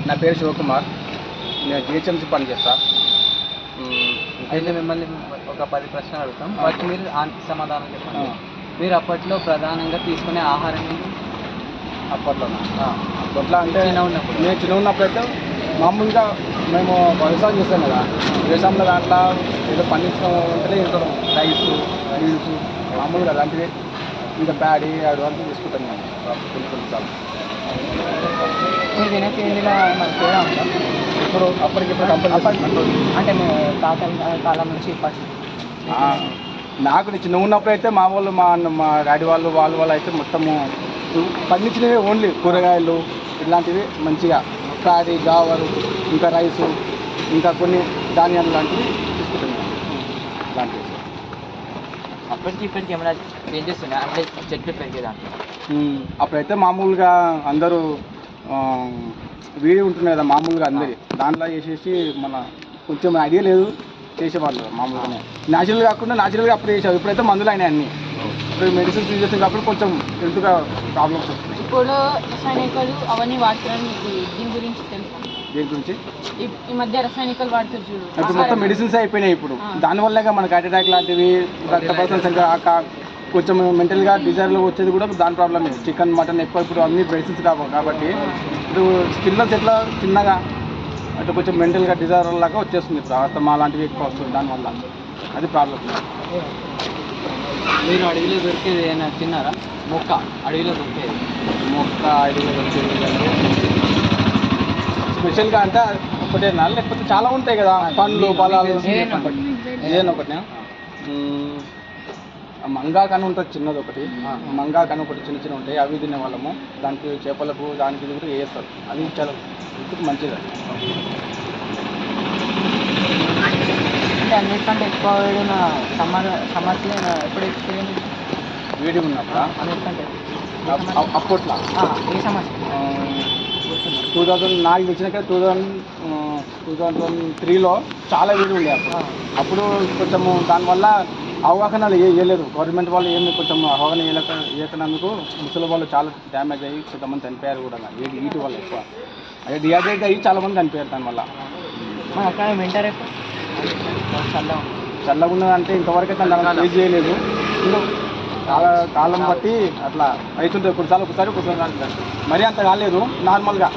నా పేరు శివకుమార్. నేను జిహెచ్ఎంసీ పని చేస్తా. అయితే మిమ్మల్ని ఒక 10 ప్రశ్నలు అడుగుతాం, వాటికి మీరు సమాధానం చెప్పండి. మీరు అప్పట్లో ప్రధానంగా తీసుకునే ఆహారం ఏంటి? అప్పట్లో అంటే ఉన్నప్పుడు నేను చిన్న ఉన్నప్పుడు అయితే మామూలుగా మేము వ్యవసాయం చేస్తాం కదా, వ్యవసాయంలో దాంట్లో ఏదో పండించడం ఉంటేనే తింటాం. రైస్, బీన్స్ మామూలుగా అలాంటివి, ఇంకా ప్యాడీ అటువంటివి తీసుకుంటాం మేము కొన్నిసార్లు. మీరు తినే తిండిలో మరి తేడా ఉందా? ఇప్పుడు అప్పటికిప్పుడు కంపల్సరీ అంటే మీ తాతల కాలం నుంచి ఇప్పటి నాకు నేను చిన్న ఉన్నప్పుడు అయితే మా వాళ్ళు మా డాడీ వాళ్ళు అయితే మొత్తము పండించినవి ఓన్లీ కూరగాయలు ఇలాంటివి మంచిగా ప్యాడీ, గావరు, ఇంకా రైసు, ఇంకా కొన్ని ధాన్యాలు లాంటివి తీసుకుంటున్నాను. ఇలాంటివి అప్పటికి ఇప్పటికి ఏమైనా చేంజెస్ ఉన్నాయి అంటే చెట్లు పెరిగేదాంట్లో? అప్పుడైతే మామూలుగా అందరూ వీడి ఉంటున్నాయి కదా మామూలుగా అందరి దాంట్లో చేసేసి మన కొంచెం ఐడియా లేదు చేసేవాళ్ళు మామూలుగానే. న్యాచురల్ కాకుండా న్యాచురల్గా అప్పుడు చేసావు. ఇప్పుడైతే మందులు అయినాయి అన్నీ. ఇప్పుడు మెడిసిన్స్ యూజ్ చేస్తాం కాబట్టి కొంచెం హెల్త్గా ప్రాబ్లమ్స్ వస్తున్నాయి. ఇప్పుడు రసాయనికాలు అవన్నీ వాడుతున్నారు, మీకు దీని గురించి తెలుసా? దేని గురించి? ఈ మధ్య రసాయనికాలు వాడుతారు చూడు, ఇప్పుడు మొత్తం మెడిసిన్స్ అయిపోయినాయి. ఇప్పుడు దానివల్లగా మనకు హార్ట్ అటాక్ లాంటివి, రక్తపరిచయం సంఖ్య, కొంచెం మెంటల్గా డిజైర్లు వచ్చేది కూడా దాని ప్రాబ్లమే. చికెన్, మటన్ ఎక్కువ ఇప్పుడు అన్ని మెడిసిన్స్ కాబట్టి ఇప్పుడు పిల్లలు ఎట్లా చిన్నగా అంటే కొంచెం మెంటల్గా డిజైర్ లాగా వచ్చేస్తుంది. ఇప్పుడు ఆస్తమా లాంటివి ఎక్కువ వస్తుంది దానివల్ల. అది ప్రాబ్లం. మీరు అడవిలో దొరికేది ఏమైనా తిన్నారా? మొక్క అడవిలో దొరికేది స్పెషల్గా అంటే ఒకటేనా లేకపోతే చాలా ఉంటాయి కదా పండ్లు, ఫలాలు? ఏదైనా ఒకటి మంగాకని ఉంటుంది చిన్నది ఒకటి, మంగాకని ఒకటి చిన్న చిన్న ఉంటాయి, అవి తినేవాళ్ళము. దానికి చేపలకు దానికి ఇది కూడా వేస్తారు. అది చాలా మంచిది. అంటే అన్నిటికంటే ఎక్కువ వేడిన సమస్య ఎప్పుడు ఎక్స్పీరియన్స్ వేడి ఉన్నప్పుడు అన్నిటికంటే అప్పట్లో ఏ సమస్య? 2000 నాకు తెలిసినాక 2003లో చాలా వేడి ఉండే. అప్పుడు కొంచెము దానివల్ల అవగాహన వేయలేదు గవర్నమెంట్ వాళ్ళు. ఏమి కొంచెం అవగాహన వేయకనందుకు ముసలి వాళ్ళు చాలా డ్యామేజ్ అయ్యి కొంతమంది చనిపోయారు కూడా. వీటి వల్ల ఎక్కువ అదే డిహైడ్రేట్ అయ్యి చాలామంది చనిపోయారు దానివల్ల. అక్కడ వింటర్ చల్లగా ఉన్నదంటే ఇంతవరకు అయితే దాన్ని యూజ్ చేయలేదు. ఇంకా చాలా కాలం బట్టి అట్లా అవుతుంటుంది. ఒకసారి మరీ అంత కాలేదు నార్మల్గా.